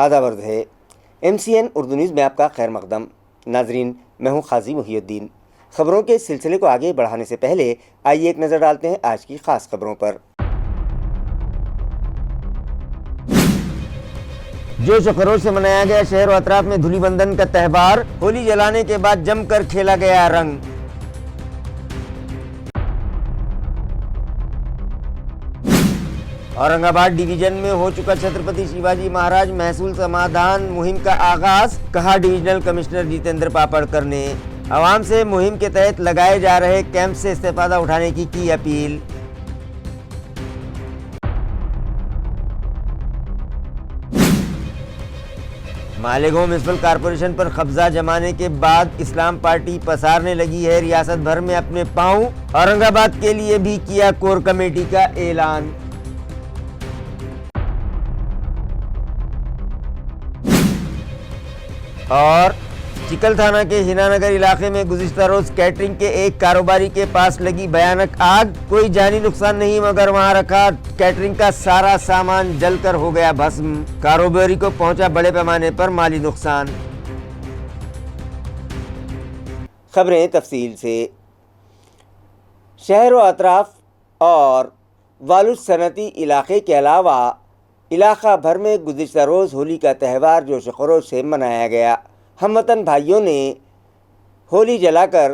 آداب عرض ہے MCN اردو نیوز میں آپ کا خیر مقدم۔ ناظرین، میں ہوں قاضی محی الدین۔ خبروں کے سلسلے کو آگے بڑھانے سے پہلے آئیے ایک نظر ڈالتے ہیں آج کی خاص خبروں پر۔ جوش و خروش سے منایا گیا شہر و اطراف میں دھولی بندھن کا تہوار، ہولی جلانے کے بعد جم کر کھیلا گیا رنگ۔ اورنگ آباد ڈویژن میں ہو چکا چھترپتی شیواجی مہاراج محصول سمادھان مہم کا آغاز، کہا ڈویژنل کمشنر جتیندر پاپڑکر نے۔ عوام سے مہم کے تحت لگائے جا رہے کیمپ سے استفادہ اٹھانے کی اپیل۔ مالیگاؤں میونسپل کارپوریشن پر قبضہ جمانے کے بعد اسلام پارٹی پسارنے لگی ہے ریاست بھر میں اپنے پاؤں، اورنگ آباد کے لیے بھی کیا کور کمیٹی کا اعلان۔ اور چکل تھانہ کے ہینا نگر علاقے میں گزشتہ روز کیٹرنگ کے ایک کاروباری کے پاس لگی بھیانک آگ، کوئی جانی نقصان نہیں مگر وہاں رکھا کیٹرنگ کا سارا سامان جل کر ہو گیا بھسم، کاروباری کو پہنچا بڑے پیمانے پر مالی نقصان۔ خبریں تفصیل سے۔ شہر و اطراف اور والوج صنعتی علاقے کے علاوہ علاقہ بھر میں گزشتہ روز ہولی کا تہوار جوش و خروش سے منایا گیا۔ ہم وطن بھائیوں نے ہولی جلا کر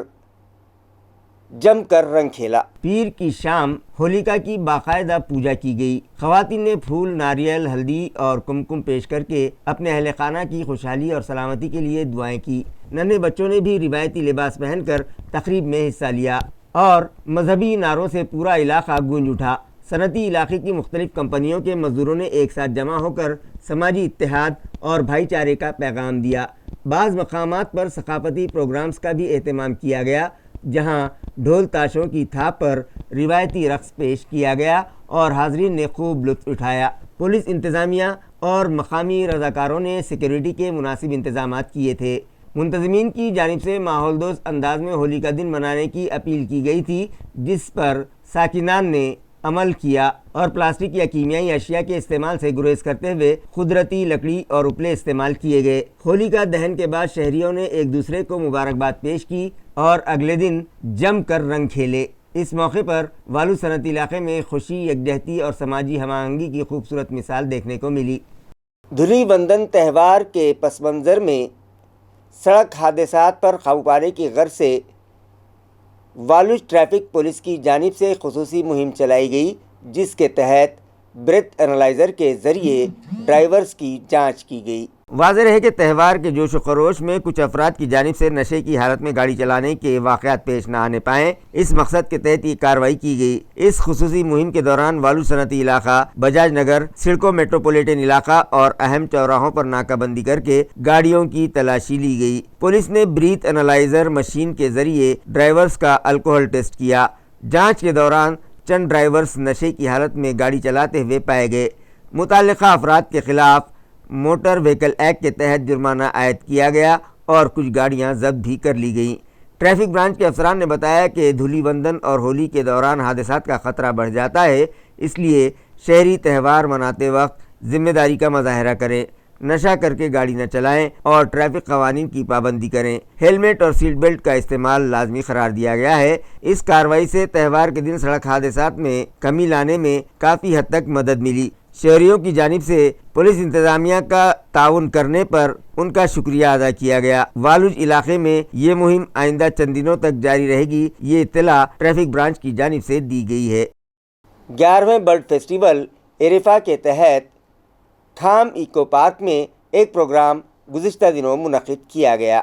جم کر رنگ کھیلا۔ پیر کی شام ہولیکا کی باقاعدہ پوجا کی گئی۔ خواتین نے پھول، ناریل، ہلدی اور کمکم پیش کر کے اپنے اہل خانہ کی خوشحالی اور سلامتی کے لیے دعائیں کی۔ ننھے بچوں نے بھی روایتی لباس پہن کر تقریب میں حصہ لیا اور مذہبی نعروں سے پورا علاقہ گونج اٹھا۔ صنعتی علاقے کی مختلف کمپنیوں کے مزدوروں نے ایک ساتھ جمع ہو کر سماجی اتحاد اور بھائی چارے کا پیغام دیا۔ بعض مقامات پر ثقافتی پروگرامز کا بھی اہتمام کیا گیا، جہاں ڈھول تاشوں کی تھاپ پر روایتی رقص پیش کیا گیا اور حاضرین نے خوب لطف اٹھایا۔ پولیس انتظامیہ اور مقامی رضاکاروں نے سیکیورٹی کے مناسب انتظامات کیے تھے۔ منتظمین کی جانب سے ماحول دوست انداز میں ہولی کا دن منانے کی اپیل کی گئی تھی، جس پر ساکنان نے عمل کیا اور پلاسٹک یا کیمیائی اشیاء کے استعمال سے گریز کرتے ہوئے قدرتی لکڑی اور اپلے استعمال کیے گئے۔ ہولی کا دہن کے بعد شہریوں نے ایک دوسرے کو مبارکباد پیش کی اور اگلے دن جم کر رنگ کھیلے۔ اس موقع پر والوج صنعتی علاقے میں خوشی، یکجہتی اور سماجی ہم آہنگی کی خوبصورت مثال دیکھنے کو ملی۔ دھولی بندھن تہوار کے پس منظر میں سڑک حادثات پر قابو پانے کی غرض سے والوج ٹریفک پولیس کی جانب سے خصوصی مہم چلائی گئی، جس کے تحت بریتھ انالائزر کے ذریعے ڈرائیورز کی جانچ کی گئی۔ واضح رہے کہ تہوار کے جوش و خروش میں کچھ افراد کی جانب سے نشے کی حالت میں گاڑی چلانے کے واقعات پیش نہ آنے پائیں، اس مقصد کے تحت یہ کارروائی کی گئی۔ اس خصوصی مہم کے دوران والوج صنعتی علاقہ، بجاج نگر، سڑکو میٹروپولیٹن علاقہ اور اہم چوراہوں پر ناکہ بندی کر کے گاڑیوں کی تلاشی لی گئی۔ پولیس نے بریتھ انالائزر مشین کے ذریعے ڈرائیورز کا الکوہل ٹیسٹ کیا۔ جانچ کے دوران چند ڈرائیورز نشے کی حالت میں گاڑی چلاتے ہوئے پائے گئے۔ متعلقہ افراد کے خلاف موٹر وہیکل ایکٹ کے تحت جرمانہ عائد کیا گیا اور کچھ گاڑیاں ضبط بھی کر لی گئیں۔ ٹریفک برانچ کے افسران نے بتایا کہ دھولی بندھن اور ہولی کے دوران حادثات کا خطرہ بڑھ جاتا ہے، اس لیے شہری تہوار مناتے وقت ذمہ داری کا مظاہرہ کریں، نشہ کر کے گاڑی نہ چلائیں اور ٹریفک قوانین کی پابندی کریں۔ ہیلمٹ اور سیٹ بیلٹ کا استعمال لازمی قرار دیا گیا ہے۔ اس کارروائی سے تہوار کے دن سڑک حادثات میں کمی لانے میں کافی حد تک مدد ملی۔ شہریوں کی جانب سے پولیس انتظامیہ کا تعاون کرنے پر ان کا شکریہ ادا کیا گیا۔ والوج علاقے میں یہ مہم آئندہ چند دنوں تک جاری رہے گی، یہ اطلاع ٹریفک برانچ کی جانب سے دی گئی ہے۔ 11ویں برڈ فیسٹیول ایریفا کے تحت کھام ایکو پارک میں ایک پروگرام گزشتہ دنوں منعقد کیا گیا۔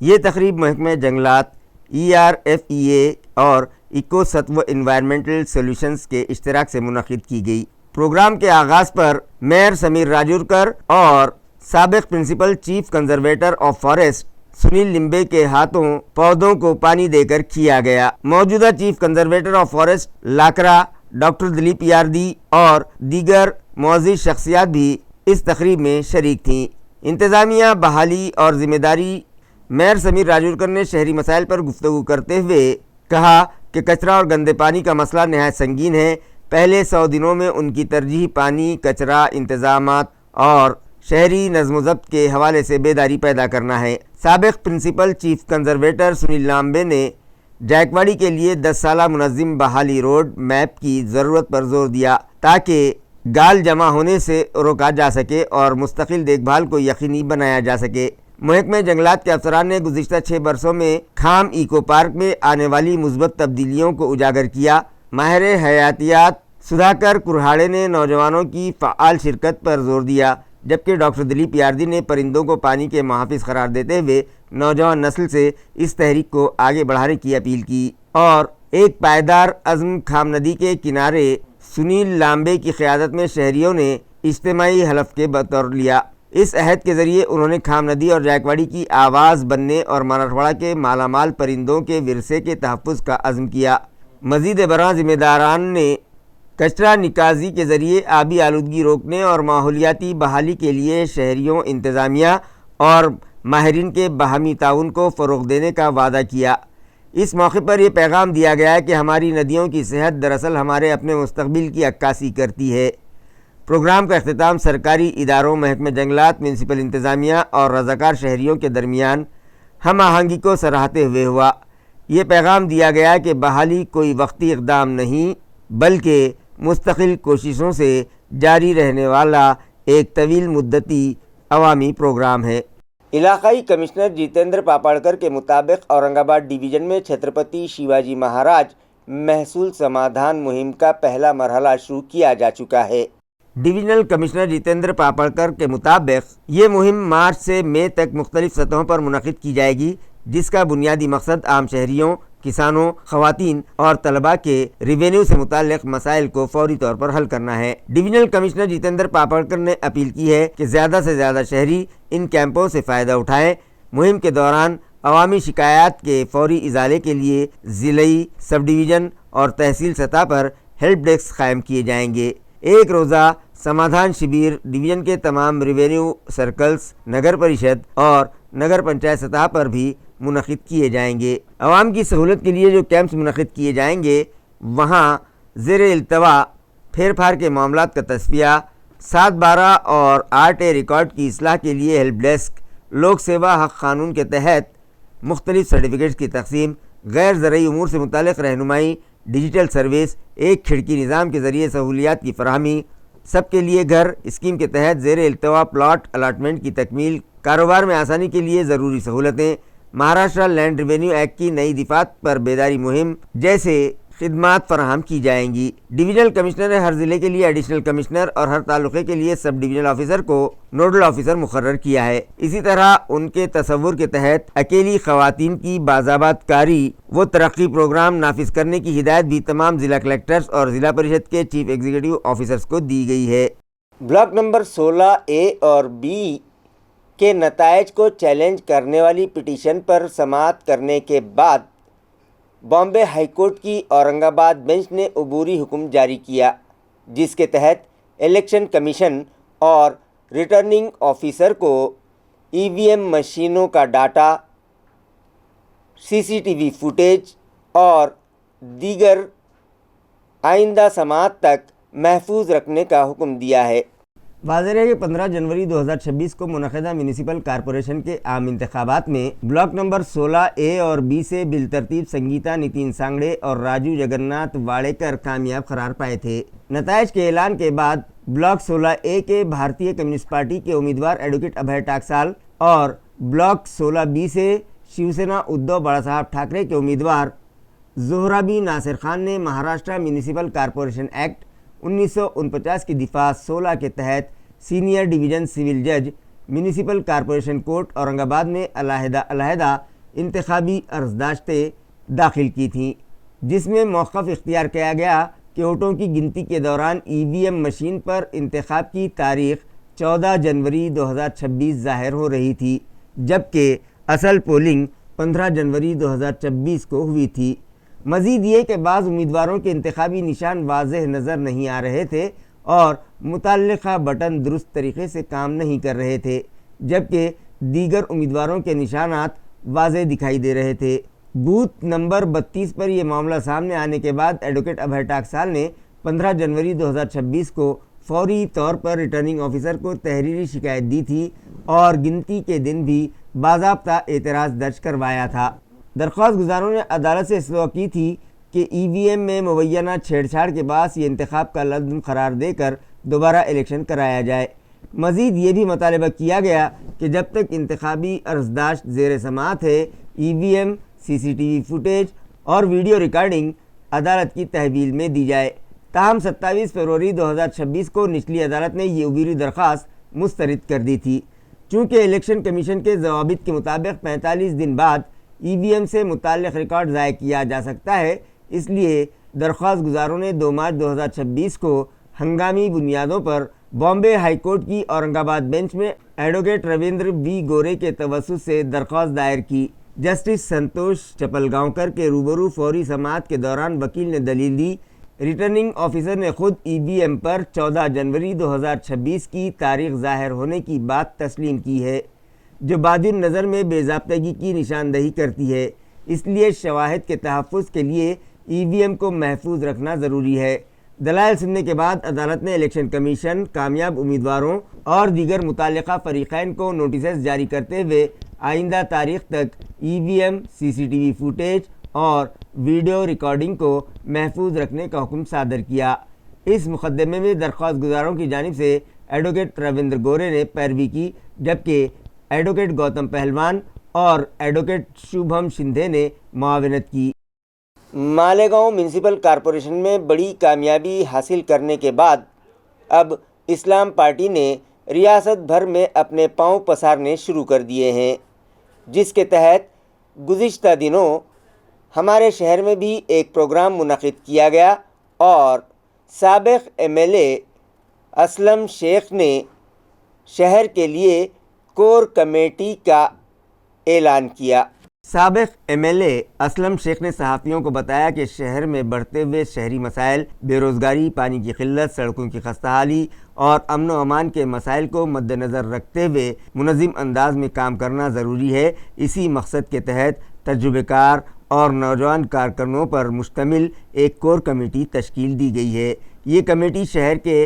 یہ تقریب محکمہ جنگلات، ERFEA اور ایکو ستو انوائرمنٹل سولوشنز کے اشتراک سے منعقد کی گئی۔ پروگرام کے آغاز پر میئر سمیر راجورکر اور سابق principal chief conservator of forest Sunil Limaye کے ہاتھوں پودوں کو پانی دے کر کیا گیا۔ موجودہ chief conservator of forest Lakra doctor Dilip Yardi اور دیگر معزز شخصیات بھی اس تقریب میں شریک تھیں۔ انتظامیہ، بحالی اور ذمہ داری۔ میئر سمیر راجورکر نے شہری مسائل پر گفتگو کرتے ہوئے کہا کہ کچرا اور گندے پانی کا مسئلہ نہایت سنگین ہے۔ پہلے 100 دنوں میں ان کی ترجیح پانی، کچرا، انتظامات اور شہری نظم و ضبط کے حوالے سے بیداری پیدا کرنا ہے۔ سابق پرنسپل چیف کنزرویٹر سنیل لامبے نے جائکواڑی کے لیے 10 سالہ منظم بحالی روڈ میپ کی ضرورت پر زور دیا تاکہ گال جمع ہونے سے روکا جا سکے اور مستقل دیکھ بھال کو یقینی بنایا جا سکے۔ محکمہ جنگلات کے افسران نے گزشتہ 6 برسوں میں کھام ایکو پارک میں آنے والی مثبت تبدیلیوں کو اجاگر کیا۔ ماہر حیاتیات سدھاکر کرہاڑے نے نوجوانوں کی فعال شرکت پر زور دیا، جبکہ ڈاکٹر دلیپ یاردی نے پرندوں کو پانی کے محافظ قرار دیتے ہوئے نوجوان نسل سے اس تحریک کو آگے بڑھانے کی اپیل کی۔ اور ایک پائیدار عزم کھام ندی کے کنارے سنیل لامبے کی قیادت میں شہریوں نے اجتماعی حلف کے بطور لیا۔ اس عہد کے ذریعے انہوں نے کھام ندی اور جائکواڑی کی آواز بننے اور مراٹھواڑہ کے مالا مال پرندوں کے ورثے کے تحفظ کا عزم کیا۔ مزید برآں ذمہ داران نے کچرا نکازی کے ذریعے آبی آلودگی روکنے اور ماحولیاتی بحالی کے لیے شہریوں، انتظامیہ اور ماہرین کے باہمی تعاون کو فروغ دینے کا وعدہ کیا۔ اس موقع پر یہ پیغام دیا گیا کہ ہماری ندیوں کی صحت دراصل ہمارے اپنے مستقبل کی عکاسی کرتی ہے۔ پروگرام کا اختتام سرکاری اداروں، محکمہ جنگلات، میونسپل انتظامیہ اور رضاکار شہریوں کے درمیان ہم آہنگی کو سراہتے ہوئے ہوا۔ یہ پیغام دیا گیا کہ بحالی کوئی وقتی اقدام نہیں بلکہ مستقل کوششوں سے جاری رہنے والا ایک طویل مدتی عوامی پروگرام ہے۔ علاقائی کمشنر جتیندر پاپاڑکر کے مطابق اورنگ آباد ڈویژن میں چھترپتی شیواجی مہاراج محصول سمادھان مہم کا پہلا مرحلہ شروع کیا جا چکا ہے۔ ڈویژنل کمشنر جتیندر پاپاڑکر کے مطابق یہ مہم مارچ سے مئی تک مختلف سطحوں پر منعقد کی جائے گی، جس کا بنیادی مقصد عام شہریوں، کسانوں، خواتین اور طلباء کے ریونیو سے متعلق مسائل کو فوری طور پر حل کرنا ہے۔ ڈویژنل کمشنر جتیندر پاپاڑکر نے اپیل کی ہے کہ زیادہ سے زیادہ شہری ان کیمپوں سے فائدہ اٹھائیں۔ مہم کے دوران عوامی شکایات کے فوری ازالے کے لیے ضلعی، سب ڈویژن اور تحصیل سطح پر ہیلپ ڈیسک قائم کیے جائیں گے۔ ایک روزہ سمادھان شبیر ڈویژن کے تمام ریونیو سرکلز، نگر پریشد اور نگر پنچایت سطح پر بھی منعقد کیے جائیں گے۔ عوام کی سہولت کے لیے جو کیمپس منعقد کیے جائیں گے وہاں زیر التوا پھیر پھار کے معاملات کا تصفیہ، 7/12 اور RTA ریکارڈ کی اصلاح کے لیے ہیلپ ڈیسک، لوک سیوا حق قانون کے تحت مختلف سرٹیفکیٹس کی تقسیم، غیر زرعی امور سے متعلق رہنمائی، ڈیجیٹل سروس، ایک کھڑکی نظام کے ذریعے سہولیات کی فراہمی، سب کے لیے گھر اسکیم کے تحت زیر التوا پلاٹ الاٹمنٹ کی تکمیل، کاروبار میں آسانی کے لیے ضروری سہولتیں، مہاراشٹر لینڈ ریونیو ایکٹ کی نئی دفعات پر بیداری مہم جیسے خدمات فراہم کی جائیں گی۔ ڈویژنل کمشنر نے ہر ضلع کے لیے ایڈیشنل کمشنر اور ہر تعلقے کے لیے سب ڈویژنل آفیسر کو نوڈل آفیسر مقرر کیا ہے۔ اسی طرح ان کے تصور کے تحت اکیلی خواتین کی باضابط کاری و ترقی پروگرام نافذ کرنے کی ہدایت بھی تمام ضلع کلکٹرز اور ضلع پریشد کے چیف ایگزیکٹو آفیسرز کو دی گئی ہے۔ بلاک نمبر 16A اور B کے نتائج کو چیلنج کرنے والی پٹیشن پر سماعت کرنے کے بعد بامبے ہائی کورٹ کی اورنگ آباد بینچ نے عبوری حکم جاری کیا، جس کے تحت الیکشن کمیشن اور ریٹرننگ آفیسر کو EVM مشینوں کا ڈاٹا، CCTV فوٹیج اور دیگر آئندہ سماعت تک محفوظ رکھنے کا حکم دیا ہے۔ واضح ہے کہ 15 جنوری 2026 کو منعقدہ میونسپل کارپوریشن کے عام انتخابات میں بلاک نمبر 16A اور B سے بالترتیب سنگیتا نتین سانگڑے اور راجو جگناتھ واڑیکر کامیاب قرار پائے تھے۔ نتائج کے اعلان کے بعد بلاک 16A کے بھارتیہ کمیونسٹ پارٹی کے امیدوار ایڈوکیٹ ابھے ٹاکسال اور بلاک 16B سے شیو سینا ادھو بڑا صاحب ٹھاکرے کے امیدوار زہرابی ناصر خان نے مہاراشٹر میونسپل کارپوریشن ایکٹ 1949 کی دفعہ 16 کے تحت سینئر ڈویژن سول جج میونسپل کارپوریشن کورٹ اورنگ آباد میں علیحدہ انتخابی عرضداشتیں داخل کی تھیں، جس میں موقف اختیار کیا گیا کہ ووٹوں کی گنتی کے دوران EVM مشین پر انتخاب کی تاریخ 14 جنوری 2026 ظاہر ہو رہی تھی، جبکہ اصل پولنگ 15 جنوری 2026 کو ہوئی تھی۔ مزید یہ کہ بعض امیدواروں کے انتخابی نشان واضح نظر نہیں آ رہے تھے اور متعلقہ بٹن درست طریقے سے کام نہیں کر رہے تھے، جبکہ دیگر امیدواروں کے نشانات واضح دکھائی دے رہے تھے۔ بوتھ نمبر 32 پر یہ معاملہ سامنے آنے کے بعد ایڈوکیٹ ابھے ٹاکسال نے 15 جنوری 2026 کو فوری طور پر ریٹرننگ آفیسر کو تحریری شکایت دی تھی اور گنتی کے دن بھی باضابطہ اعتراض درج کروایا تھا۔ درخواست گزاروں نے عدالت سے استدعا کی تھی کہ ای وی ایم میں مبینہ چھیڑ چھاڑ کے باعث یہ انتخاب کا لازم قرار دے کر دوبارہ الیکشن کرایا جائے۔ مزید یہ بھی مطالبہ کیا گیا کہ جب تک انتخابی عرضداشت زیر سماعت ہے، ای وی ایم، سی سی ٹی وی فوٹیج اور ویڈیو ریکارڈنگ عدالت کی تحویل میں دی جائے۔ تاہم 27 فروری 2026 کو نچلی عدالت نے یہ عبوری درخواست مسترد کر دی تھی۔ چونکہ الیکشن کمیشن کے ضوابط کے مطابق 45 دن بعد ای وی ایم سے متعلق ریکارڈ ضائع کیا جا سکتا ہے، اس لیے درخواست گزاروں نے 2 مارچ 2026 کو ہنگامی بنیادوں پر بامبے ہائی کورٹ کی اورنگ آباد بینچ میں ایڈوکیٹ رویندر وی گورے کے توسط سے درخواست دائر کی۔ جسٹس سنتوش چپلگاؤنکر کے روبرو فوری سماعت کے دوران وکیل نے دلیل دی، ریٹرننگ آفیسر نے خود ای وی ایم پر 14 جنوری 2026 کی تاریخ ظاہر ہونے کی بات تسلیم کی ہے، جو بادی نظر میں بے ضابطگی کی نشاندہی کرتی ہے۔ اس لیے شواہد کے تحفظ کے لیے ای وی ایم کو محفوظ رکھنا ضروری ہے۔ دلائل سننے کے بعد عدالت نے الیکشن کمیشن، کامیاب امیدواروں اور دیگر متعلقہ فریقین کو نوٹسز جاری کرتے ہوئے آئندہ تاریخ تک ای وی ایم، سی سی ٹی وی فوٹیج اور ویڈیو ریکارڈنگ کو محفوظ رکھنے کا حکم صادر کیا۔ اس مقدمے میں درخواست گزاروں کی جانب سے ایڈوکیٹ رویندر گورے نے پیروی کی، جبکہ ایڈوکیٹ گوتم پہلوان اور ایڈوکیٹ شبھم شندے نے معاونت کی۔ مالیگاؤں میونسپل کارپوریشن میں بڑی کامیابی حاصل کرنے کے بعد اب اسلام پارٹی نے ریاست بھر میں اپنے پاؤں پسارنے شروع کر دیے ہیں، جس کے تحت گزشتہ دنوں ہمارے شہر میں بھی ایک پروگرام منعقد کیا گیا اور سابق ایم ایل اے اسلم شیخ نے شہر کے لیے کور کمیٹی کا اعلان کیا۔ سابق ایم ایل اے اسلم شیخ نے صحافیوں کو بتایا کہ شہر میں بڑھتے ہوئے شہری مسائل، بے روزگاری، پانی کی قلت، سڑکوں کی خستہ حالی اور امن و امان کے مسائل کو مد نظر رکھتے ہوئے منظم انداز میں کام کرنا ضروری ہے۔ اسی مقصد کے تحت تجربہ کار اور نوجوان کارکنوں پر مشتمل ایک کور کمیٹی تشکیل دی گئی ہے۔ یہ کمیٹی شہر کے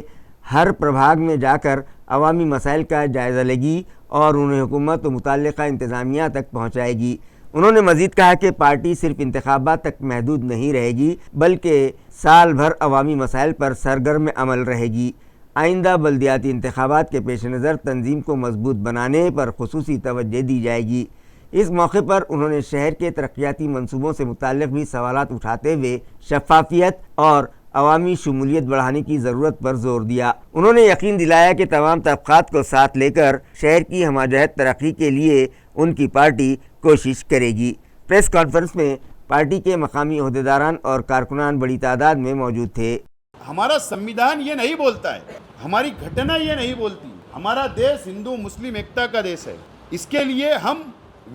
ہر پربھاگ میں جا کر عوامی مسائل کا جائزہ لے گی اور انہیں حکومت و متعلقہ انتظامیہ تک پہنچائے گی۔ انہوں نے مزید کہا کہ پارٹی صرف انتخابات تک محدود نہیں رہے گی، بلکہ سال بھر عوامی مسائل پر سرگرم عمل رہے گی۔ آئندہ بلدیاتی انتخابات کے پیش نظر تنظیم کو مضبوط بنانے پر خصوصی توجہ دی جائے گی۔ اس موقع پر انہوں نے شہر کے ترقیاتی منصوبوں سے متعلق بھی سوالات اٹھاتے ہوئے شفافیت اور عوامی شمولیت بڑھانے کی ضرورت پر زور دیا۔ انہوں نے یقین دلایا کہ تمام طبقات کو ساتھ لے کر شہر کی ہمہ ترقی کے لیے ان کی پارٹی کوشش کرے گی۔ پریس کانفرنس میں پارٹی کے مقامی عہدیداران اور کارکنان بڑی تعداد میں موجود تھے۔ ہمارا سمویدھان یہ نہیں بولتا ہے، ہماری گھٹنا یہ نہیں بولتی، ہمارا دیش ہندو مسلم ایکتا کا دیش ہے۔ اس کے لیے ہم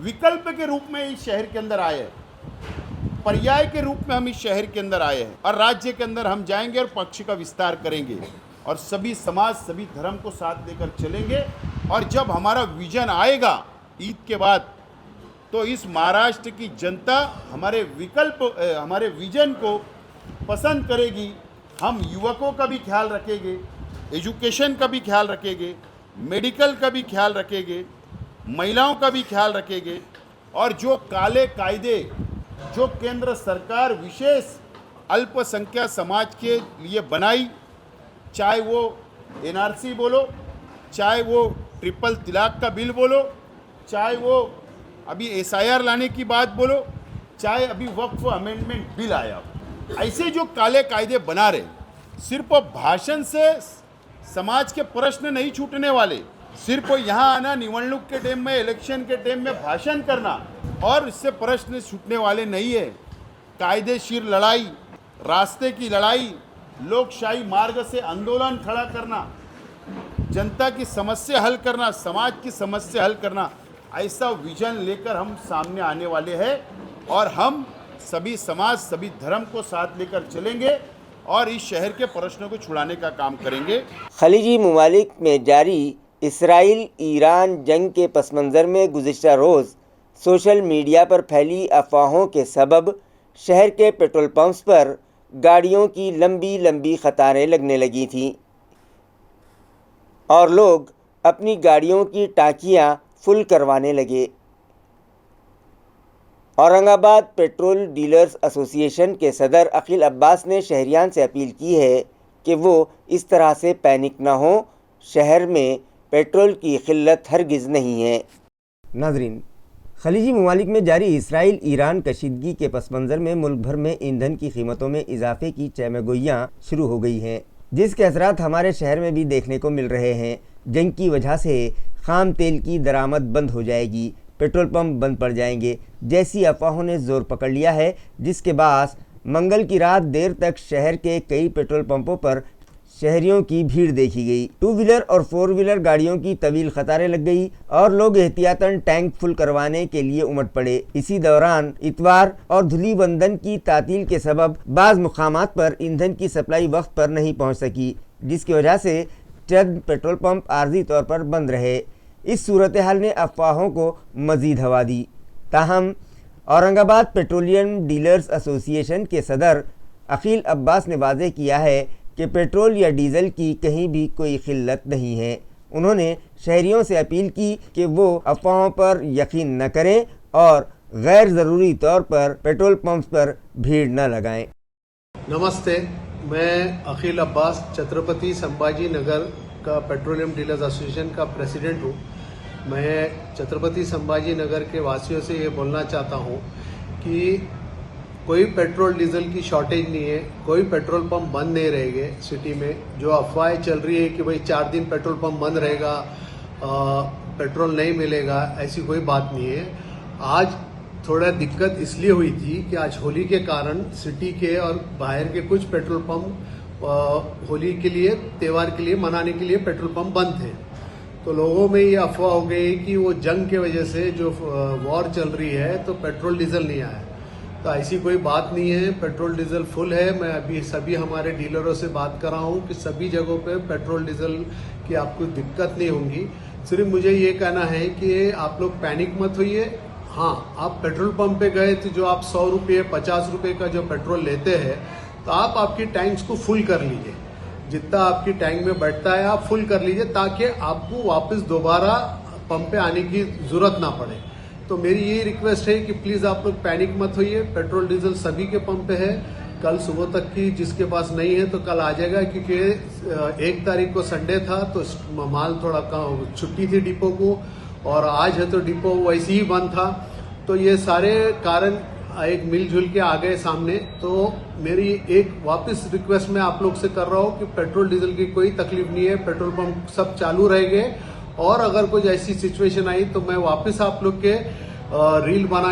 وکلپ کے روپ میں اس شہر کے اندر آئے ہیں، پریائے کے روپ میں ہم اس شہر کے اندر آئے ہیں، اور راجیہ کے اندر ہم جائیں گے اور پکش کا وستار کریں گے اور سبھی سماج، سبھی دھرم کو ساتھ لے کر چلیں گے۔ اور جب ہمارا ویژن آئے گا عید کے بعد، تو اس مہاراشٹر کی جنتا ہمارے ویژن کو پسند کرے گی۔ ہم یوکوں کا بھی خیال رکھیں گے، ایجوکیشن کا بھی خیال رکھیں گے، میڈیکل کا بھی خیال رکھیں گے، مہیلاؤں کا بھی خیال رکھیں گے، اور جو کالے قاعدے جو کیندر سرکار وشیش الپ سنکھیا سماج کے لیے بنائی، چاہے وہ این آر سی بولو، چاہے وہ ٹرپل طلاق کا بل بولو، چاہے وہ ابھی ایس آئی آر لانے کی بات بولو، چاہے ابھی وقف امینڈمنٹ بل آیا، ایسے جو کالے قاعدے بنا رہے، صرف بھاشن سے سماج کے پرشن نہیں چھوٹنے والے۔ صرف یہاں آنا، نوڑنک کے ٹائم میں، الیکشن کے ٹائم میں بھاشن کرنا اور اس سے پرشن چھوٹنے والے نہیں ہے۔ قاعدے شیر لڑائی، راستے کی لڑائی، لوک شاہی مارگ سے آندولن کھڑا کرنا، جنتا کی سمسیا حل کرنا، سماج کی سمسیا حل کرنا، ایسا ویژن لے کر ہم سامنے آنے والے ہیں، اور ہم سبھی سماج، سبھی دھرم کو ساتھ لے کر چلیں گے اور اس شہر کے پرشنوں کو چھڑانے کا کام کریں گے۔ خلیجی ممالک میں جاری اسرائیل ایران جنگ کے پس منظر میں گزشتہ روز سوشل میڈیا پر پھیلی افواہوں کے سبب شہر کے پیٹرول پمپس پر گاڑیوں کی لمبی لمبی قطاریں لگنے لگی تھیں۔ اور لوگ اپنی گاڑیوں کی ٹانکیاں فل کروانے لگے۔ اورنگ آباد پیٹرول ڈیلرز ایسوسی ایشن کے صدر عقیل عباس نے شہریان سے اپیل کی ہے کہ وہ اس طرح سے پینک نہ ہوں۔ شہر میں پیٹرول کی قلت ہرگز نہیں ہے۔ ناظرین، خلیجی ممالک میں جاری اسرائیل ایران کشیدگی کے پس منظر میں ملک بھر میں ایندھن کی قیمتوں میں اضافے کی چیمگوئیاں شروع ہو گئی ہیں، جس کے اثرات ہمارے شہر میں بھی دیکھنے کو مل رہے ہیں۔ جنگ کی وجہ سے خام تیل کی درآمد بند ہو جائے گی، پیٹرول پمپ بند پڑ جائیں گے جیسی افواہوں نے زور پکڑ لیا ہے، جس کے باعث منگل کی رات دیر تک شہر کے کئی پیٹرول پمپوں پر شہریوں کی بھیڑ دیکھی گئی۔ 2 ویلر اور 4 ویلر گاڑیوں کی طویل قطاریں لگ گئی اور لوگ احتیاطاً ٹینک فل کروانے کے لیے امٹ پڑے۔ اسی دوران اتوار اور دھولی بندھن کی تعطیل کے سبب بعض مقامات پر ایندھن کی سپلائی وقت پر نہیں پہنچ سکی، جس کی وجہ سے چند پیٹرول پمپ عارضی طور پر بند رہے۔ اس صورتحال نے افواہوں کو مزید ہوا دی۔ تاہم اورنگ آباد پیٹرولیم ڈیلرز ایسوسی ایشن کے صدر عقیل عباس نے واضح کیا ہے کہ پیٹرول یا ڈیزل کی کہیں بھی کوئی قلت نہیں ہے۔ انہوں نے شہریوں سے اپیل کی کہ وہ افواہوں پر یقین نہ کریں اور غیر ضروری طور پر پیٹرول پمپس پر بھیڑ نہ لگائیں۔ نمستے، میں عقیل عباس چھترپتی سمبھاجی نگر کا پیٹرولیم ڈیلرز ایسوسی ایشن کا پریزیڈنٹ ہوں۔ میں چھترپتی سمبھاجی نگر کے واسیوں سے یہ بولنا چاہتا ہوں کہ کوئی پیٹرول ڈیزل کی شارٹیج نہیں ہے، کوئی پیٹرول پمپ بند نہیں رہے گے سٹی میں۔ جو افواہیں چل رہی ہے کہ بھئی 4 دن پیٹرول پمپ بند رہے گا، پیٹرول نہیں ملے گا، ایسی کوئی بات نہیں ہے۔ آج تھوڑا دقت اس لیے ہوئی تھی کہ آج ہولی کے کارن سٹی کے اور باہر کے کچھ پیٹرول پمپ ہولی کے لیے، تہوار کے لیے منانے کے لیے پیٹرول پمپ بند تھے۔ تو لوگوں میں یہ افواہ ہو گئی کہ وہ جنگ کے وجہ سے جو وار چل رہی ہے تو پیٹرول ڈیزل نہیں آیا۔ تو ایسی کوئی بات نہیں ہے، پیٹرول ڈیزل فل ہے۔ میں ابھی سبھی ہمارے ڈیلروں سے بات کر رہا ہوں کہ سبھی جگہوں پہ پیٹرول ڈیزل کی آپ کو دقت نہیں ہوں گی۔ صرف مجھے یہ کہنا ہے کہ آپ لوگ پینک مت ہوئیے۔ ہاں، آپ پیٹرول پمپ پہ گئے تو جو آپ 100 روپے 50 روپے کا جو پیٹرول لیتے ہیں تو آپ کی ٹینکس کو فل کر لیجئے۔ جتنا آپ کی ٹینک میں بیٹھتا ہے آپ فل کر لیجئے تاکہ آپ کو واپس دوبارہ پمپ پہ آنے کی ضرورت نہ پڑے۔ تو میری یہی ریکویسٹ ہے کہ پلیز آپ لوگ پینک مت ہوئیے۔ پیٹرول ڈیزل سبھی کے پمپ پہ ہے۔ کل صبح تک کی جس کے پاس نہیں ہے تو کل آ جائے گا، کیونکہ 1 تاریخ کو سنڈے تھا تو مال تھوڑا چھٹی تھی ڈپو کو، اور آج ہے تو ڈپو ویسے ہی بند تھا۔ تو یہ سارے کارن ایک مل جل کے آ گئے سامنے۔ تو میری ایک واپس ریکویسٹ میں آپ لوگ سے کر رہا ہوں کہ پیٹرول ڈیزل کی کوئی تکلیف نہیں ہے، پیٹرول پمپ سب چالو رہے گے، اور اگر کوئی ایسی سچویشن آئی تو میں واپس آپ لوگ کے ریل بنا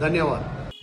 دھنیہ واد۔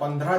15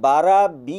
12B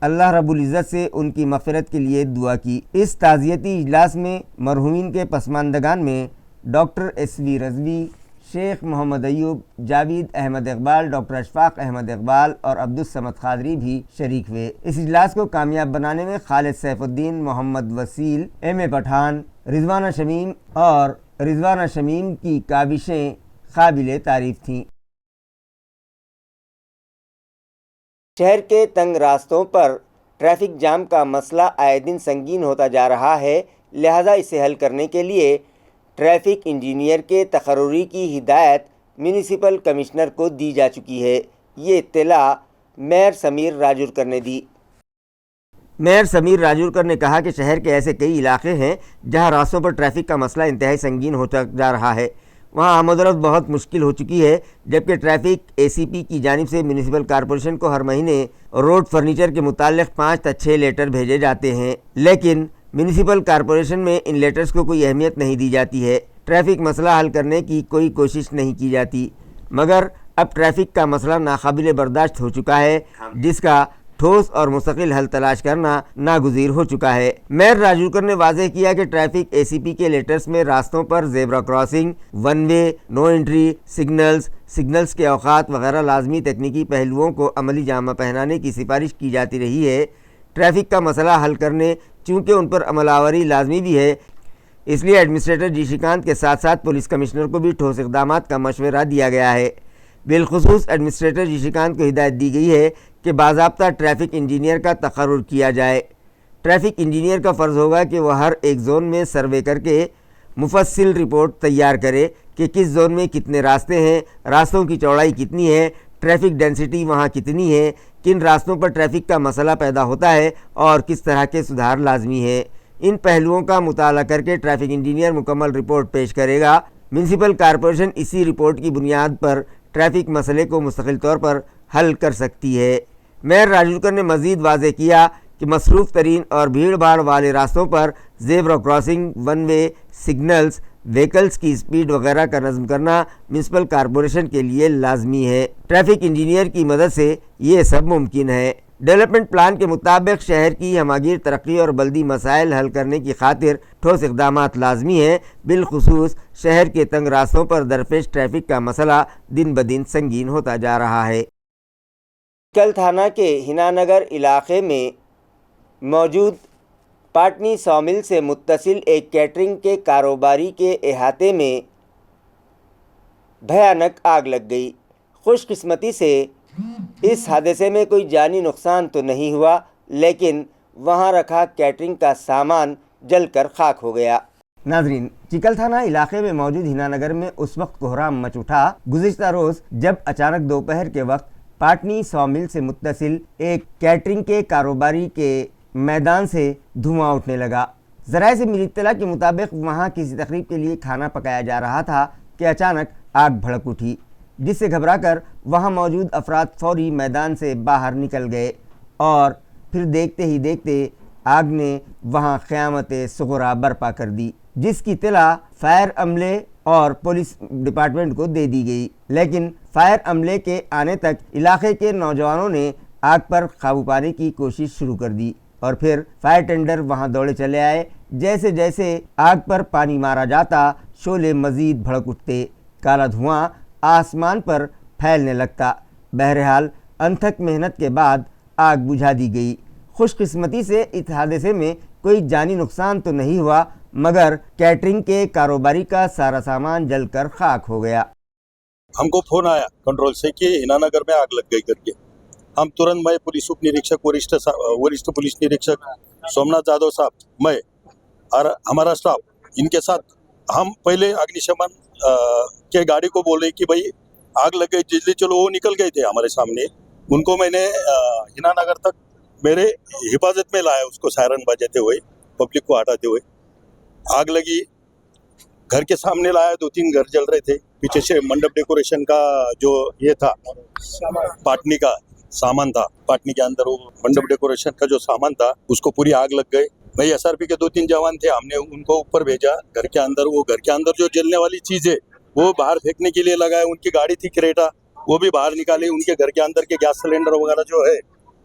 اللہ رب العزت سے ان کی مغفرت کے لیے دعا کی۔ اس تعزیتی اجلاس میں مرحومین کے پسماندگان میں ڈاکٹر ایس وی رضوی، شیخ محمد ایوب، جاوید احمد اقبال، ڈاکٹر اشفاق احمد اقبال اور عبدالصمد قادری بھی شریک ہوئے۔ اس اجلاس کو کامیاب بنانے میں خالد سیف الدین، محمد وسیل، ایم اے پٹھان، رضوانہ شمیم کی کاوشیں قابل تعریف تھیں۔ شہر کے تنگ راستوں پر ٹریفک جام کا مسئلہ آئے دن سنگین ہوتا جا رہا ہے، لہذا اسے حل کرنے کے لیے ٹریفک انجینئر کے تقرری کی ہدایت میونسپل کمشنر کو دی جا چکی ہے۔ یہ اطلاع میئر سمیر راجورکر نے دی۔ میئر سمیر راجورکر نے کہا کہ شہر کے ایسے کئی علاقے ہیں جہاں راستوں پر ٹریفک کا مسئلہ انتہائی سنگین ہوتا جا رہا ہے، وہاں آمد و رفت بہت مشکل ہو چکی ہے، جبکہ ٹریفک اے سی پی کی جانب سے میونسپل کارپوریشن کو ہر مہینے روڈ فرنیچر کے متعلق 5 تا 6 لیٹر بھیجے جاتے ہیں، لیکن میونسپل کارپوریشن میں ان لیٹرز کو کوئی اہمیت نہیں دی جاتی ہے۔ ٹریفک مسئلہ حل کرنے کی کوئی کوشش نہیں کی جاتی، مگر اب ٹریفک کا مسئلہ ناقابل برداشت ہو چکا ہے، جس کا ٹھوس اور مستقل حل تلاش کرنا ناگزیر ہو چکا ہے۔ میئر راجورکر نے واضح کیا کہ ٹریفک اے سی پی کے لیٹرز میں راستوں پر زیبرا کراسنگ، ون وے، نو انٹری، سگنلز کے اوقات وغیرہ لازمی تکنیکی پہلوؤں کو عملی جامہ پہنانے کی سفارش کی جاتی رہی ہے۔ ٹریفک کا مسئلہ حل کرنے چونکہ ان پر عمل آوری لازمی بھی ہے، اس لیے ایڈمنسٹریٹر جی شکانت کے ساتھ ساتھ پولیس کمشنر کو بھی ٹھوس اقدامات کا مشورہ دیا گیا ہے۔ بالخصوص ایڈمنسٹریٹر جی شکانت کو ہدایت دی گئی ہے کہ باضابطہ ٹریفک انجینئر کا تقرر کیا جائے۔ ٹریفک انجینئر کا فرض ہوگا کہ وہ ہر ایک زون میں سروے کر کے مفصل رپورٹ تیار کرے کہ کس زون میں کتنے راستے ہیں، راستوں کی چوڑائی کتنی ہے، ٹریفک ڈینسٹی وہاں کتنی ہے، کن راستوں پر ٹریفک کا مسئلہ پیدا ہوتا ہے اور کس طرح کے سدھار لازمی ہے۔ ان پہلوؤں کا مطالعہ کر کے ٹریفک انجینئر مکمل رپورٹ پیش کرے گا۔ میونسپل کارپوریشن اسی رپورٹ کی بنیاد پر ٹریفک مسئلے کو مستقل طور پر حل کر سکتی ہے۔ میئر راجورکر نے مزید واضح کیا کہ مصروف ترین اور بھیڑ بھاڑ والے راستوں پر zebra crossing, one way, signals, vehicles کی سپیڈ وغیرہ کا نظم کرنا میونسپل کارپوریشن کے لیے لازمی ہے۔ ٹریفک انجینئر کی مدد سے یہ سب ممکن ہے۔ ڈیولپمنٹ پلان کے مطابق شہر کی ہماگیر ترقی اور بلدی مسائل حل کرنے کی خاطر ٹھوس اقدامات لازمی ہیں، بالخصوص شہر کے تنگ راستوں پر درپیش ٹریفک کا مسئلہ دن بدن سنگین ہوتا جا رہا ہے۔ کل تھانہ کے ہنانگر علاقے میں موجود پاٹنی سومل سے متصل ایک کیٹرنگ کے کاروباری کے احاطے میں بھیانک آگ لگ گئی۔ خوش قسمتی سے اس حادثے میں کوئی جانی نقصان تو نہیں ہوا، لیکن وہاں رکھا کیٹرنگ کا سامان جل کر خاک ہو گیا۔ ناظرین، چکل تھانہ علاقے میں موجود ہنانگر میں اس وقت کوہرام مچ اٹھا گزشتہ روز جب اچانک دوپہر کے وقت پاٹنی سومل سے متصل ایک کیٹرنگ کے کاروباری کے میدان سے دھواں اٹھنے لگا۔ ذرائع سے ملی اطلاع کے مطابق وہاں کسی تقریب کے لیے کھانا پکایا جا رہا تھا کہ اچانک آگ بھڑک اٹھی، جس سے گھبرا کر وہاں موجود افراد فوری میدان سے باہر نکل گئے اور پھر دیکھتے ہی دیکھتے آگ نے وہاں قیامت صغریٰ برپا کر دی، جس کی اطلاع فائر عملے اور پولیس ڈپارٹمنٹ کو دے دی گئی، لیکن فائر عملے کے آنے تک علاقے کے نوجوانوں نے آگ پر قابو پانے کی کوشش شروع کر دی اور پھر فائر ٹینڈر وہاں دوڑے چلے آئے۔ جیسے جیسے آگ پر پانی مارا جاتا شعلے مزید بھڑک اٹھتے، کالا دھواں آسمان پر پھیلنے لگتا۔ بہرحال انتھک محنت کے بعد آگ بجھا دی گئی۔ خوش قسمتی سے اس حادثے میں کوئی جانی نقصان تو نہیں ہوا، مگر کیٹرنگ کے کاروباری کا سارا سامان جل کر خاک ہو گیا۔ ہم کو فون آیا کنٹرول سے کہ ہنانگر میں آگ لگ گئی کر کے۔ ہم ترنت میں پولیس اپ نریکشک وریشٹھ پولیس نریکشک سومناتھ یادو صاحب، میں اور ہمارا اسٹاف ان کے ساتھ ہم پہلے اگنی شمن کے گاڑی کو بول رہے کہ بھائی آگ لگ گئی جلدی چلو، وہ نکل گئے تھے ہمارے سامنے۔ ان کو میں نے ہنانگر تک میرے حفاظت میں لایا، اس کو سائرن بجاتے ہوئے، پبلک کو ہٹاتے ہوئے۔ آگ لگی، گھر کے سامنے لایا، 2-3 گھر جل رہے تھے۔ پیچھے سے منڈپ ڈیکوریشن کا جو یہ تھا پاٹنی کا سامان تھا، پاٹنی کے اندر وہ منڈپ ڈیکوریشن کا جو سامان تھا اس کو پوری آگ لگ گئی۔ میں ایس آر پی کے 2-3 جوان تھے، ہم نے ان کو اوپر بھیجا گھر کے اندر۔ وہ گھر کے اندر جو جلنے والی چیزیں وہ باہر پھینکنے کے لیے لگائے، ان کی گاڑی تھی کریٹا، وہ بھی باہر نکالی۔ ان کے گھر کے اندر کے گیس سلنڈر وغیرہ جو ہے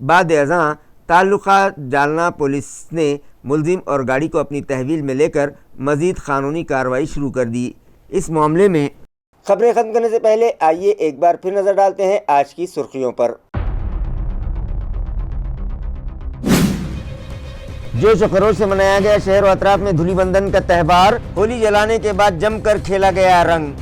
بعد ازاں تعلقہ جالنا پولیس نے ملزم اور گاڑی کو اپنی تحویل میں لے کر مزید قانونی کارروائی شروع کر دی۔ اس معاملے میں خبریں ختم کرنے سے پہلے آئیے ایک بار پھر نظر ڈالتے ہیں آج کی سرخیوں پر۔ جوش و خروش سے منایا گیا شہر و اطراف میں دھولی بندھن کا تہوار، ہولی جلانے کے بعد جم کر کھیلا گیا رنگ۔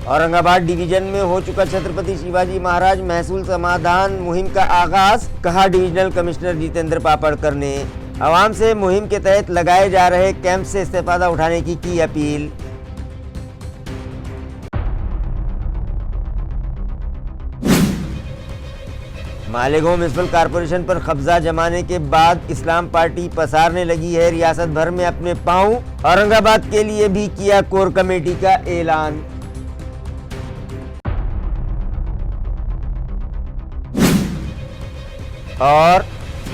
اورنگ آباد ڈویژن میں ہو چکا چھترپتی شیواجی مہاراج محصول سمادھان مہم کا آغاز، کہا ڈویژنل کمشنر جتیندر پاپڑکر نے۔ عوام سے مہم کے تحت لگائے جا رہے کیمپ سے استفادہ اٹھانے کی اپیل۔ مالیگاؤں میونسپل کارپوریشن پر قبضہ جمانے کے بعد اسلام پارٹی پسارنے لگی ہے ریاست بھر میں اپنے پاؤں، اورنگ آباد کے لیے بھی کیا کور کمیٹی کا اعلان۔ اور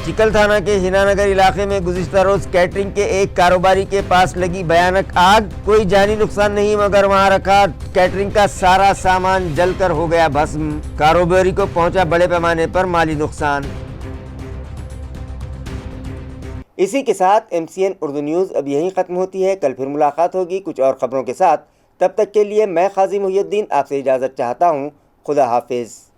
چکل تھانہ کے ہینا نگر علاقے میں گزشتہ روز کیٹرنگ کے ایک کاروباری کے پاس لگی بھیانک آگ، کوئی جانی نقصان نہیں مگر وہاں رکھا کیٹرنگ کا سارا سامان جل کر ہو گیا بھسم، کاروباری کو پہنچا بڑے پیمانے پر مالی نقصان۔ اسی کے ساتھ MCN اردو نیوز اب یہیں ختم ہوتی ہے، کل پھر ملاقات ہوگی کچھ اور خبروں کے ساتھ، تب تک کے لیے میں قاضی محی الدین آپ سے اجازت چاہتا ہوں، خدا حافظ۔